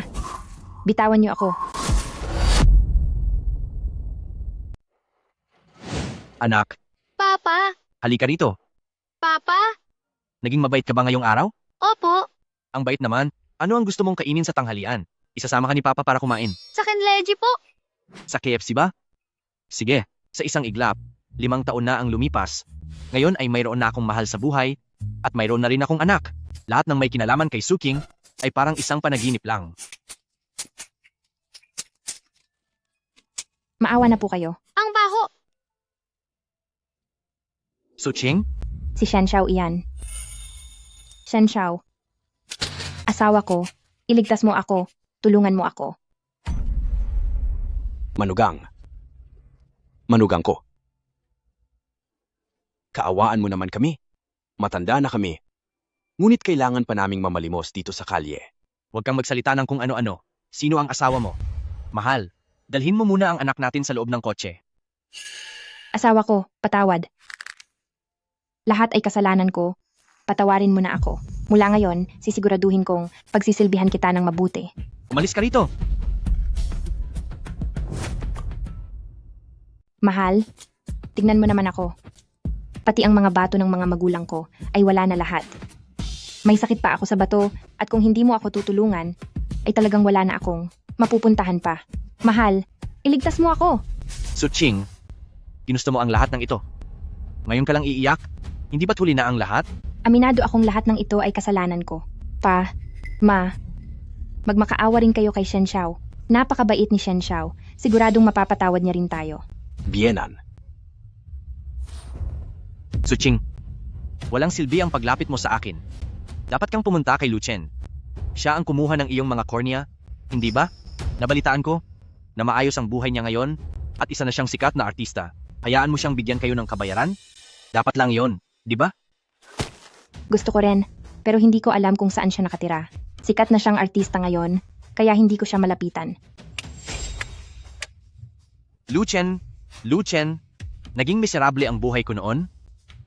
bitawan nyo ako. Anak, Papa! halika rito. Papa! Naging mabait ka ba ngayong araw? Opo! Ang bait naman. Ano ang gusto mong kainin sa tanghalian? Isasama ka ni Papa para kumain. Sa Kenleji po! Sa KFC ba? Sige, sa isang iglap. 5 taon na ang lumipas. Ngayon ay mayroon na akong mahal sa buhay at mayroon na rin akong anak. Lahat ng may kinalaman kay Suking ay parang isang panaginip lang. Maawa na po kayo. Ang baho! Suching? Si Shenxiao iyan. Shenxiao. Asawa ko, iligtas mo ako, tulungan mo ako. Manugang. Manugang ko. Kaawaan mo naman kami. Matanda na kami. Ngunit kailangan pa naming mamalimos dito sa kalye. Huwag kang magsalita ng kung ano-ano. Sino ang asawa mo? Mahal, dalhin mo muna ang anak natin sa loob ng kotse. Asawa ko, patawad. Lahat ay kasalanan ko. Patawarin mo na ako. Mula ngayon, sisiguraduhin kong pagsisilbihan kita ng mabuti. Umalis ka rito. Mahal, tignan mo naman ako. Pati ang mga bato ng mga magulang ko ay wala na lahat. May sakit pa ako sa bato at kung hindi mo ako tutulungan, ay talagang wala na akong mapupuntahan pa. Mahal, iligtas mo ako. Suching, ginusto mo ang lahat ng ito. Ngayon ka lang iiyak? Hindi ba't huli na ang lahat? Aminado akong lahat ng ito ay kasalanan ko. Magmakaawa rin kayo kay Shen Xiao. Napakabait ni Shen Xiao. Siguradong mapapatawad niya rin tayo. Bienan. Suching, walang silbi ang paglapit mo sa akin. Dapat kang pumunta kay Lu Chen. Siya ang kumuha ng iyong mga kornea, hindi ba? Nabalitaan ko na maayos ang buhay niya ngayon at isa na siyang sikat na artista. Hayaan mo siyang bigyan kayo ng kabayaran? Dapat lang yon, di ba? Gusto ko rin, pero hindi ko alam kung saan siya nakatira. Sikat na siyang artista ngayon, kaya hindi ko siya malapitan. Lu Chen, naging miserable ang buhay ko noon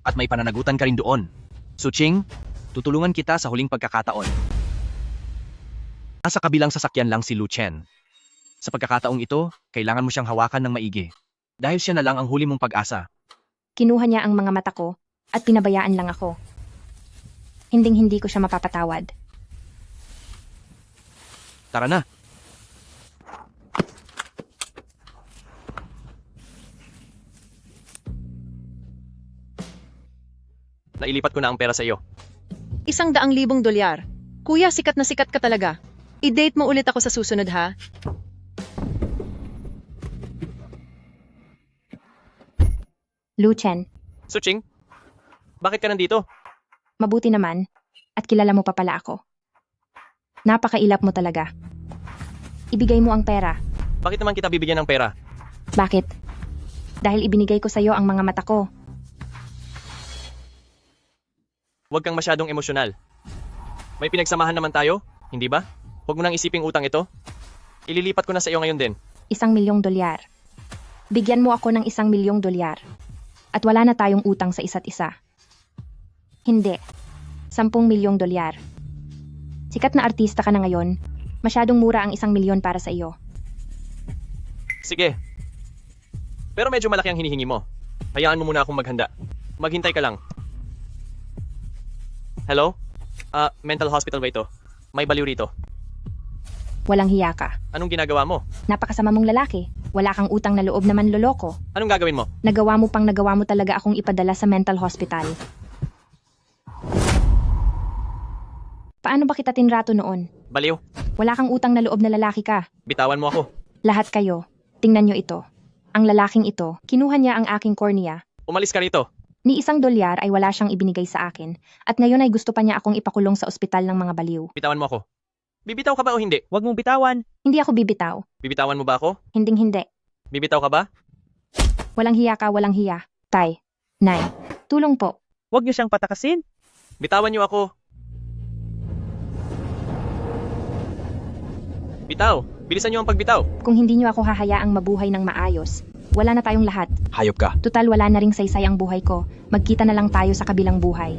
at may pananagutan ka rin doon. Suching, tutulungan kita sa huling pagkakataon. Nasa kabilang sasakyan lang si Lu Chen. Sa pagkakataong ito, kailangan mo siyang hawakan ng maigi. Dahil siya na lang ang huli mong pag-asa. Kinuha niya ang mga mata ko at pinabayaan lang ako. Hinding-hindi ko siya mapapatawad. Tara na. Nailipat ko na ang pera sa iyo. $100,000. Kuya, sikat na sikat ka talaga. I-date mo ulit ako sa susunod ha. Lu Chen, Suching, bakit ka nandito? mabuti naman at kilala mo pa pala ako. Napakailap mo talaga. Ibigay mo ang pera. Bakit naman kita bibigyan ng pera? Bakit? Dahil ibinigay ko sa'yo ang mga mata ko. Huwag kang masyadong emosyonal. May pinagsamahan naman tayo, hindi ba? Huwag mo nang isiping utang ito. Ililipat ko na sa iyo ngayon din. $1,000,000. Bigyan mo ako ng $1,000,000. At wala na tayong utang sa isa't isa. Hindi. $10,000,000. Sikat na artista ka na ngayon. Masyadong mura ang $1,000,000 para sa iyo. Sige. Pero medyo malaki ang hinihingi mo. Hayaan mo muna akong maghanda. Maghintay ka lang. Hello? Mental hospital ba ito? May baliw rito. Walang hiya ka. Anong ginagawa mo? Napakasama mong lalaki. Wala kang utang na loob naman loloko. Anong gagawin mo? Nagawa mo talaga akong ipadala sa mental hospital. Paano ba kita tinrato noon? Baliw. Wala kang utang na loob na lalaki ka. Bitawan mo ako. Lahat kayo. Tingnan nyo ito. Ang lalaking ito, kinuha niya ang aking kornea. Umalis ka rito. Ni $1 ay wala siyang ibinigay sa akin. At ngayon ay gusto pa niya akong ipakulong sa ospital ng mga baliw. Bitawan mo ako. Bibitaw ka ba o hindi? Huwag mong bitawan. Hindi ako bibitaw. Bibitawan mo ba ako? Hinding-hindi. Bibitaw ka ba? Walang hiya ka, walang hiya. Tay. Nay. Tulong po. Huwag niyo siyang patakasin. Bitawan niyo ako. Bitaw. Bilisan niyo ang pagbitaw. Kung hindi niyo ako hahayaang mabuhay ng maayos, wala na tayong lahat. Hayop ka. Tutal wala na ring saysay ang buhay ko. Magkita na lang tayo sa kabilang buhay.